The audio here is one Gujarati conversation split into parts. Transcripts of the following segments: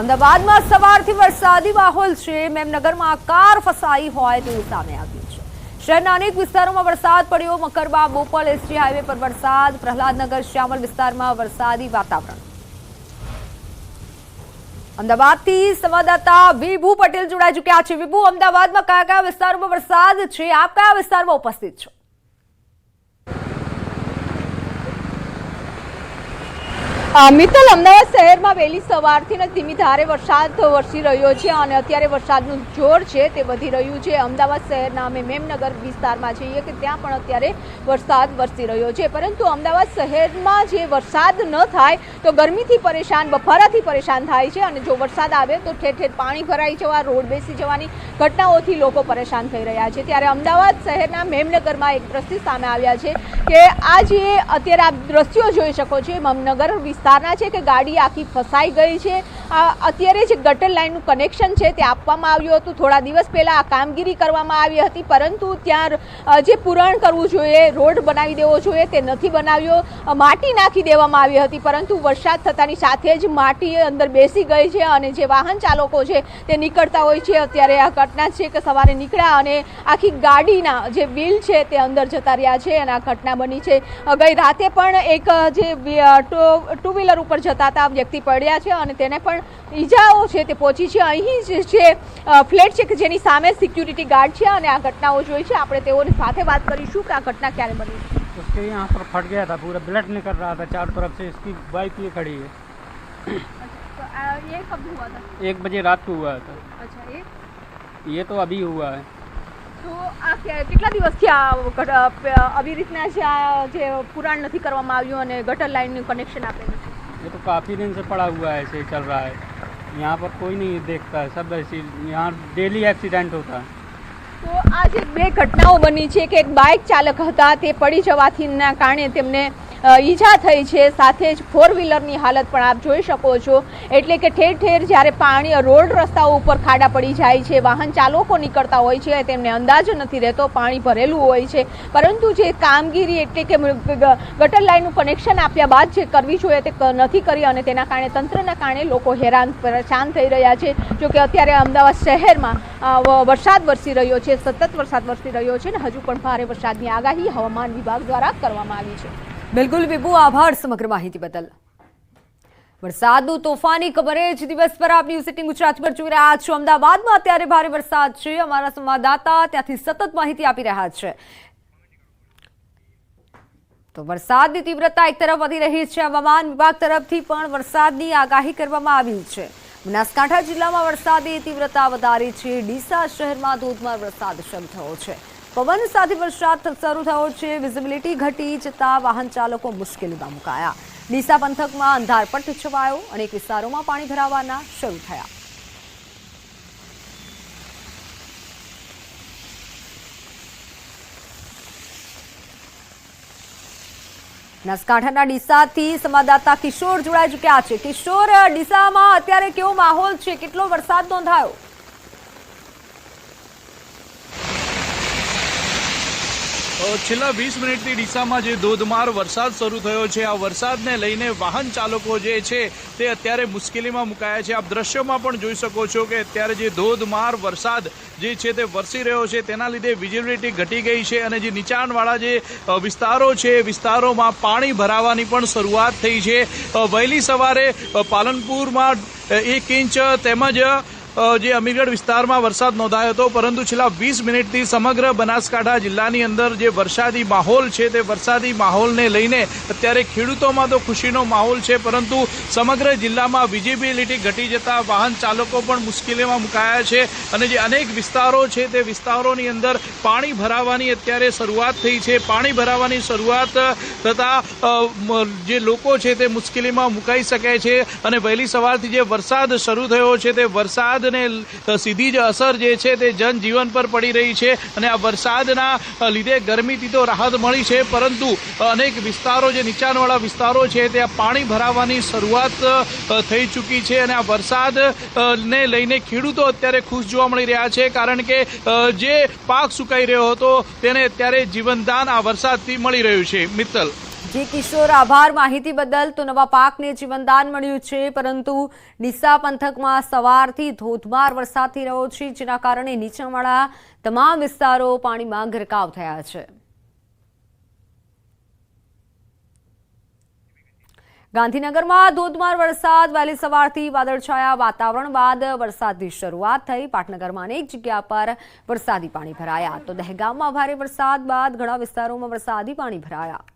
અમદાવાદમાં સવારથી વરસાદી માહોલ છે। મેમનગરમાં કાર ફસાઈ હોય તેવું સામે આવ્યું છે। શહેરના અનેક વિસ્તારોમાં વરસાદ પડ્યો। મકરબા બોપલ એસટી હાઈવે પર વરસાદ। પ્રહલાદનગર શ્યામલ વિસ્તારમાં વરસાદી વાતાવરણ। અમદાવાદથી સંવાદદાતા વિભુ પટેલ જોડાઈ ચૂક્યા છે। વિભુ, અમદાવાદમાં કયા કયા વિસ્તારોમાં વરસાદ છે? આપ કયા વિસ્તારમાં ઉપસ્થિત છો? મિત્તલ, અમદાવાદ શહેરમાં વહેલી સવારથી ધીમી ધારે વરસાદ વરસી રહ્યો છે અને અત્યારે વરસાદનું જોર છે તે વધી રહ્યું છે। અમદાવાદ શહેરના અમે મેમનગર વિસ્તારમાં છીએ કે ત્યાં પણ અત્યારે વરસાદ વરસી રહ્યો છે, પરંતુ અમદાવાદ શહેરમાં જે વરસાદ ન થાય તો ગરમીથી પરેશાન, બફારાથી પરેશાન થાય છે અને જો વરસાદ આવે તો ઠેર ઠેર પાણી ભરાઈ જવા, રોડ બેસી જવાની ઘટનાઓથી લોકો પરેશાન થઈ રહ્યા છે। ત્યારે અમદાવાદ શહેરના મેમનગરમાં એક દ્રશ્ય સામે આવ્યા છે કે આ જે અત્યારે આપ દ્રશ્યો જોઈ શકો છો મેમનગર વિસ્તારના છે કે ગાડી આખી ફસાઈ ગઈ છે। અત્યારે જે ગટર લાઇનનું કનેક્શન છે તે આપવામાં આવ્યું હતું। થોડા દિવસ પહેલાં આ કામગીરી કરવામાં આવી હતી, પરંતુ ત્યાં જે પૂરણ કરવું જોઈએ, રોડ બનાવી દેવો જોઈએ તે નથી બનાવ્યો। માટી નાખી દેવામાં આવી હતી, પરંતુ વરસાદ થતાની સાથે જ માટી અંદર બેસી ગઈ છે અને જે વાહન ચાલકો છે તે નીકળતા હોય છે। અત્યારે આ ઘટના છે કે સવારે નીકળ્યા અને આખી ગાડીના જે વ્હીલ છે તે અંદર જતા રહ્યા છે અને આ ઘટના બની છે। ગઈ રાતે પણ એક જે ટુ વ્હીલર ઉપર જતા હતા વ્યક્તિ પડ્યા છે અને તેને પણ ઈજાઓ છે તે પહોંચી છે। અહીં જે ફ્લેટ છે કે જેની સામે સિક્યુરિટી ગાર્ડ છે અને આ ઘટનાઓ જોઈ છે। આપણે તેઓની સાથે વાત કરીશું કે આ ઘટના ક્યારે બની। उसके यहाँ पर फट गया था, पूरा ब्लड निकल रहा था चारों तरफ से। इसकी बाइक ये खड़ी है। ये कब हुआ था? 1 बजे रात को हुआ था। अच्छा, ये तो अभी हुआ है। તો આ કેટલા દિવસથી આ આવી રીતના જે પુરાણ નથી કરવામાં આવ્યું અને ગટર લાઇનનું કનેક્શન આપેલું છે? ये तो काफ़ी दिन से पड़ा हुआ है, ऐसे ही चल रहा है। यहाँ पर कोई नहीं देखता है, सब ऐसे यहाँ डेली एक्सीडेंट होता है। તો આ જે બે ઘટનાઓ બની છે કે એક બાઇક ચાલક હતા તે પડી જવાથી કારણે તેમને ઈજા થઈ છે, સાથે જ 4 વ્હીલરની હાલત પણ આપ જોઈ શકો છો। એટલે કે ઠેર ઠેર જ્યારે પાણી રોડ રસ્તાઓ ઉપર ખાડા પડી જાય છે, વાહન ચાલકો નીકળતા હોય છે, તેમને અંદાજ નથી રહેતો, પાણી ભરેલું હોય છે, પરંતુ જે કામગીરી એટલે કે ગટર લાઇનનું કનેક્શન આપ્યા બાદ જે કરવી જોઈએ તે નથી કરી અને તેના કારણે તંત્રના કારણે લોકો હેરાન પરેશાન થઈ રહ્યા છે। જો કે અત્યારે અમદાવાદ શહેરમાં વરસાદ વરસી રહ્યો છે, સતત વરસાદ વરસી રહ્યો છે અને હજુ પણ ભારે વરસાદની આગાહી હવામાન વિભાગ દ્વારા કરવામાં આવી છે। બિલકુલ વિભુ, આભાર સમગ્ર માહિતી બદલ। વરસાદનું તોફાની કવરેજ દિવસ પર આપ ન્યૂઝ 18 ગુજરાત પર જોઈ રહ્યા છો। અમદાવાદમાં અત્યારે ભારે વરસાદ છે। અમારા સંવાદદાતા ત્યાંથી સતત માહિતી આપી રહ્યા છે। તો વરસાદની તીવ્રતા એક તરફ વધી રહી છે, હવામાન વિભાગ તરફથી પણ વરસાદની આગાહી કરવામાં આવી છે। બનાસકાંઠા જિલ્લામાં વરસાદની તીવ્રતા વધારી છે। ડીસા શહેરમાં ધોધમાર વરસાદ શરૂ થયો છે। પવન સાથે વરસાદ શરૂ થયો છે। વિઝિબિલિટી ઘટી જતા વાહન ચાલકો મુશ્કેલીમાં મુકાયા। ડીસા પંથકમાં અંધારપટ છવાયો, અનેક વિસ્તારોમાં પાણી ભરાવાના શરૂ થયા। બનાસકાંઠાના ડીસાથી સંવાદદાતા કિશોર જોડાઈ ચૂક્યા છે। કિશોર, ડીસામાં અત્યારે કેવો માહોલ છે? કેટલો વરસાદ નોંધાયો? છેલ્લા 20 મિનિટથી ડીસામાં જે ધોધમાર વરસાદ શરૂ થયો છે, આ વરસાદને લઈને વાહન ચાલકો જે છે તે અત્યારે મુશ્કેલીમાં મુકાયા છે। આપ દ્રશ્યોમાં પણ જોઈ શકો છો કે અત્યારે જે ધોધમાર વરસાદ જે છે તે વરસી રહ્યો છે, તેના લીધે વિઝિબિલિટી ઘટી ગઈ છે અને જે નીચાણવાળા જે વિસ્તારો છે એ વિસ્તારોમાં પાણી ભરાવાની પણ શરૂઆત થઈ છે। વહેલી સવારે પાલનપુરમાં 1 ઇંચ તેમજ જે અમીરગઢ વિસ્તારમાં વરસાદ નોંધાયો હતો, પરંતુ છેલ્લા 20 મિનિટથી સમગ્ર બનાસકાંઠા જિલ્લાની અંદર જે વરસાદી માહોલ છે તે વરસાદી માહોલને લઈને અત્યારે ખેડૂતોમાં તો ખુશીનો માહોલ છે, પરંતુ સમગ્ર જિલ્લામાં વિઝિબિલિટી ઘટી જતા વાહન ચાલકો પણ મુશ્કેલીમાં મુકાયા છે અને જે અનેક વિસ્તારો છે તે વિસ્તારોની અંદર પાણી ભરાવાની અત્યારે શરૂઆત થઈ છે। પાણી ભરાવાની શરૂઆત થતાં જે લોકો છે તે મુશ્કેલીમાં મુકાઈ શકે છે અને વહેલી સવારથી જે વરસાદ શરૂ થયો છે તે વરસાદ સીધી જ અસર જે છે તે જનજીવન પર પડી રહી છે અને આ વરસાદના લીધે ગરમીથી તો રાહત મળી છે, પરંતુ અનેક વિસ્તારો જે નીચાણવાળા વિસ્તારો છે ત્યાં પાણી ભરાવાની શરૂઆત થઈ ચૂકી છે અને આ વરસાદને લઈને ખેડૂતો અત્યારે ખુશ જોવા મળી રહ્યા છે, કારણ કે જે પાક સુકાઈ રહ્યો હતો તેને અત્યારે જીવનદાન આ વરસાદથી મળી રહ્યું છે। મિત્તલ। જે કિશોર, આભાર માહિતી બદલ. તો નવા પાકને જીવનદાન મળ્યું છે, પરંતુ ડીસા પંથકમાં સવારથી ધોધમાર વરસાદ થઈ રહ્યો છે, જેના કારણે નીચાણવાળા તમામ વિસ્તારો પાણીમાં ગરકાવ થયા છે. ગાંધીનગરમાં ધોધમાર વરસાદ. વહેલી સવારથી વાદળછાયા વાતાવરણ બાદ વરસાદની શરૂઆત થઈ. પાટનગરમાં અનેક જગ્યા પર વરસાદી પાણી ભરાયા. તો દહેગામમાં ભારે વરસાદ બાદ ઘણા વિસ્તારોમાં વરસાદી પાણી ભરાયા.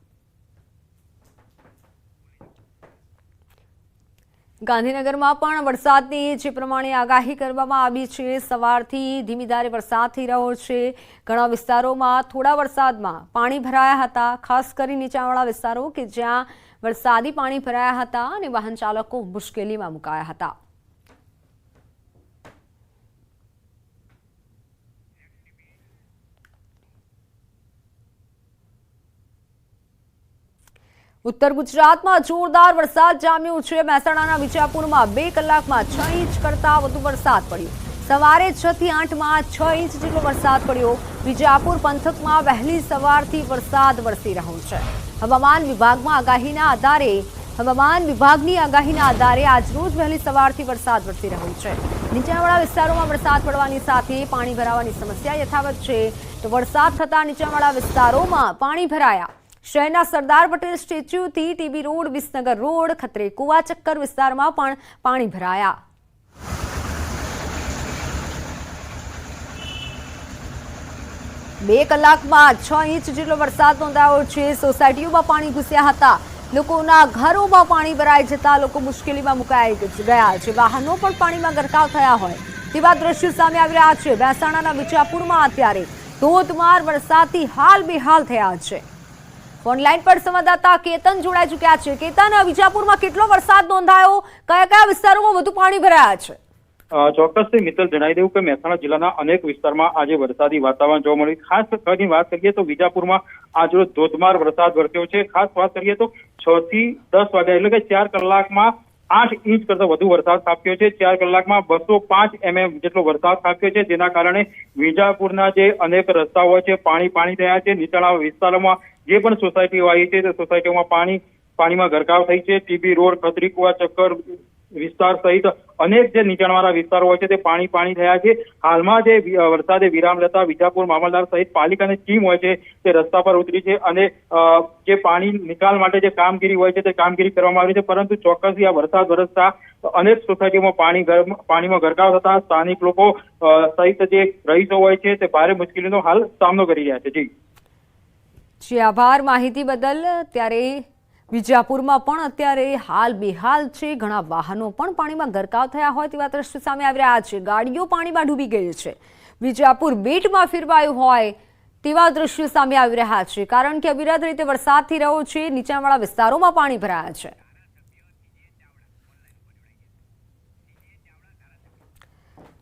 ગાંધીનગરમાં પણ વરસાદની જે પ્રમાણે આગાહી કરવામાં આવી છે, સવારથી ધીમી ધારે વરસાદ થઈ રહ્યો છે. ઘણા વિસ્તારોમાં થોડા વરસાદમાં પાણી ભરાયા હતા, ખાસ કરી નીચાણવાળા વિસ્તારો કે જ્યાં વરસાદી પાણી ભરાયા હતા અને વાહન ચાલકો મુશ્કેલીમાં મુકાયા હતા. ઉત્તર ગુજરાતમાં જોરદાર વરસાદ જામ્યો છે. મહેસાણાના વિજાપુરમાં 2 કલાકમાં 6 ઇંચ કરતાં વધુ વરસાદ પડ્યો. સવારે 6 થી 8માં 6 ઇંચ જેટલો વરસાદ પડ્યો. વિજાપુર પંથકમાં વહેલી સવારથી વરસાદ વરસી રહ્યો છે. હવામાન વિભાગની આગાહીના આધારે આજરોજ વહેલી સવારથી વરસાદ વરસી રહ્યો છે. નીચાણવાળા વિસ્તારોમાં વરસાદ પડવાની સાથે પાણી ભરાવાની સમસ્યા યથાવત છે. તો વરસાદ થતાં નીચાણવાળા વિસ્તારોમાં પાણી ભરાયા. શહેરના સરદાર પટેલ સ્ટેચ્યુથી TB road, Visnagar road, Khatre Kuva ચક્કર વિસ્તારમાં પણ પાણી ભરાયા. બે કલાકમાં 6 ઇંચ જેટલો વરસાદ નોંધાયો છે. સોસાયટીઓમાં પાણી ઘૂસ્યા હતા. લોકોના ઘરોમાં પાણી ભરાઈ જતા લોકો મુશ્કેલીમાં મુકાઈ ગયા છે. વાહનો પણ પાણીમાં ગરકાવ થયા હોય તેવા દ્રશ્યો સામે આવી રહ્યા છે. મહેસાણાના વિજાપુરમાં અત્યારે ધોધમાર વરસાદથી હાલ બેહાલ થયા છે. ઓનલાઈન પર સંવાદદાતા કેતન જોડાઈ ચૂક્યા છે. કેતન, વિજાપુરમાં કેટલો વરસાદ નોંધાયો? કયા કયા વિસ્તારોમાં વધુ પાણી ભરાયા છે? ચોક્કસથી મિત્તલ જણાવી દઉં કે મહેસાણા જિલ્લાના અનેક વિસ્તારમાં આજે વરસાદી વાતાવરણ જોવા મળ્યું. ખાસ કરીને વાત કરીએ તો વિજાપુરમાં આજરોજ ધોધમાર વરસાદ વરસ્યો છે. ખાસ વાત કરીએ તો 6 થી 10 વાગ્યા એટલે કે 4 કલાકમાં 8 ઇંચ કરતા વધુ વરસાદ ખાબક્યો છે. 4 કલાકમાં 205 mm જેટલો વરસાદ ખાબક્યો છે, જેના કારણે વિજાપુરના જે અનેક રસ્તાઓ છે પાણી થયા છે. નીચાણવાળા વિસ્તારોમાં જે પણ સોસાયટીઓ આવી છે તે સોસાયટીઓમાં પાણીમાં ગરકાવ થઈ છે. ટીબી રોડ, ખત્રી કુવા ચક્કર વિસ્તાર સહિત અનેક જે નીચાણવાળા વિસ્તારો હોય છે તે પાણી થયા છે. હાલમાં જે વરસાદે વિરામ લેતા વિજાપુર મામલતદાર સહિત પાલિકાની ટીમ હોય છે તે રસ્તા પર ઉતરી છે અને જે પાણી નિકાલ માટે જે કામગીરી હોય છે તે કામગીરી કરવામાં આવી છે. પરંતુ ચોક્કસથી આ વરસાદ વરસતા અનેક સોસાયટીઓમાં પાણીમાં ગરકાવ થતા સ્થાનિક લોકો સહિત જે રહીશો હોય છે તે ભારે મુશ્કેલીનો હાલ સામનો કરી રહ્યા છે. જી આભાર માહિતી બદલ. ત્યારે વિજાપુરમાં પણ અત્યારે હાલ બેહાલ છે. ઘણા વાહનો પણ પાણીમાં ગરકાવ થયા હોય તેવા દ્રશ્યો સામે આવી રહ્યા છે. ગાડીઓ પાણીમાં ડૂબી ગઈ છે. વિજાપુર બેટમાં ફેરવાયું હોય તેવા દ્રશ્યો સામે આવી રહ્યા છે, કારણ કે અવિરત રીતે વરસાદ થઈ રહ્યો છે. નીચાણવાળા વિસ્તારોમાં પાણી ભરાયા છે.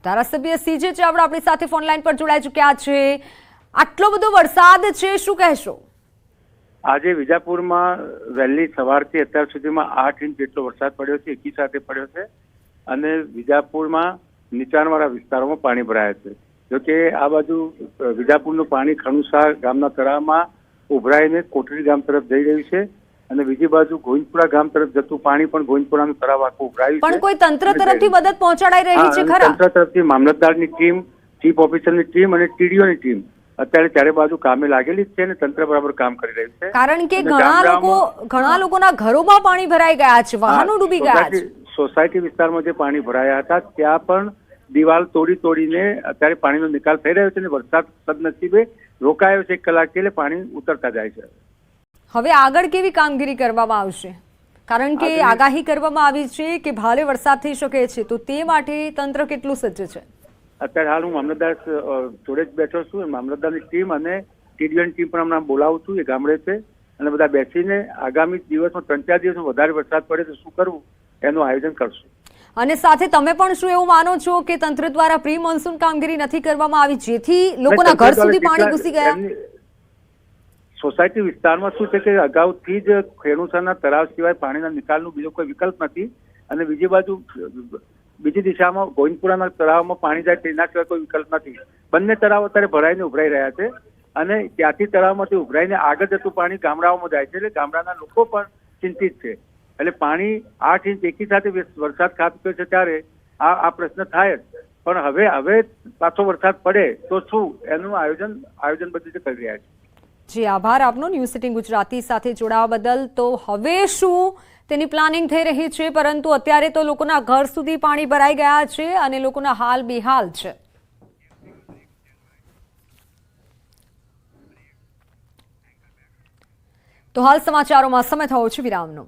ધારાસભ્ય સીજે ચાવડા આપણી સાથે ફોન લાઈન પર જોડાઈ ચૂક્યા છે. આટલો બધો વરસાદ છે, શું કહેશો? આજે વિજાપુરમાં વહેલી સવારથી અત્યાર સુધીમાં 8 ઇંચ જેટલો વરસાદ પડ્યો છે, એકી સાથે પડ્યો છે અને વિજાપુરમાં નીચાણવાળા વિસ્તારોમાં પાણી ભરાયા છે. જોકે આ બાજુ વિજાપુરનું પાણી ખણુસા ગામના તળાવમાં ઉભરાઈને કોટરી ગામ તરફ જઈ રહ્યું છે અને બીજી બાજુ ગોવિંદપુરા ગામ તરફ જતું પાણી પણ ગોવિંદપુરાનું તળાવ આખું ઉભરાયું છે. પણ કોઈ તંત્ર તરફથી મદદ પહોંચાડાઈ રહી છે ખરા? તંત્ર તરફથી મામલતદારની ટીમ, ચીફ ઓફિસરની ટીમ અને ટીડીઓની ટીમ અત્યારે ચારે બાજુ કામે લાગેલી છે અને તંત્ર બરાબર કામ કરી રહ્યું છે. કારણ કે ઘણા લોકોના ઘરોમાં પાણી ભરાઈ ગયા છે, વાહનો ડૂબી ગયા છે. સોસાયટી વિસ્તારમાં જે પાણી ભરાયા હતા ત્યાં પણ દિવાલ તોડીને અત્યારે પાણીનો નિકાલ થઈ રહ્યો છે અને વરસાદ સદનસીબે રોકાયો છે 1 કલાક એટલે પાણી ઉતરતા જાય છે. હવે આગળ કેવી કામગીરી કરવામાં આવશે? કારણ કે આગાહી કરવામાં આવી છે કે ભારે વરસાદ થઈ શકે છે, તો તે માટે તંત્ર કેટલું સજ્જ છે? અત્યારે હાલ હું મામલતદાર જોડે જ બેઠો છું. મામલતદારની ટીમ અને ટીડીઓની ટીમ પણ હમણાં બોલાવું છું, એ ગામડે છે અને બધા બેસીને આગામી દિવસમાં 3-4 દિવસમાં વધારે વરસાદ પડે તો શું કરવું એનું આયોજન કરશું. અને સાથે તમે પણ શું એવું માનો છો કે તંત્ર દ્વારા પ્રી મોન્સૂન કામગીરી નથી કરવામાં આવી, જેથી લોકોના ઘર સુધી પાણી ઘૂસી ગયા? સોસાયટી વિસ્તારમાં શું છે કે અગાઉથી જ ખેડૂતોના તળાવ સિવાય પાણીના નિકાલનો બીજો કોઈ વિકલ્પ નથી અને બીજી બાજુ બીજી દિશામાં ગોવિંદપુરાના તળાવમાં પાણી જાય તેના સિવાય કોઈ વિકલ્પ નથી. બંને તળાવ અત્યારે ભરાઈને ઉભરાઈ રહ્યા છે અને ત્યાંથી તળાવમાંથી ઉભરાઈને આગળ જતું પાણી ગામડાઓમાં જાય છે, એટલે ગામડાના લોકો પણ ચિંતિત છે. એટલે પાણી 8 ઇંચ એકી સાથે વરસાદ ખાબક્યો છે ત્યારે આ પ્રશ્ન થાય જ. પણ હવે પાછો વરસાદ પડે તો શું એનું આયોજન બધી કરી રહ્યા છે. જી આભાર આપનો ન્યૂઝ 18 ગુજરાતી સાથે જોડાવા બદલ. તો હવે શું તેની પ્લાનિંગ થઈ રહી છે, પરંતુ અત્યારે તો લોકોના ઘર સુધી પાણી ભરાઈ ગયા છે અને લોકોના હાલ બેહાલ છે. તો હાલ સમાચારોમાં સમય થયો છે વિરામનો.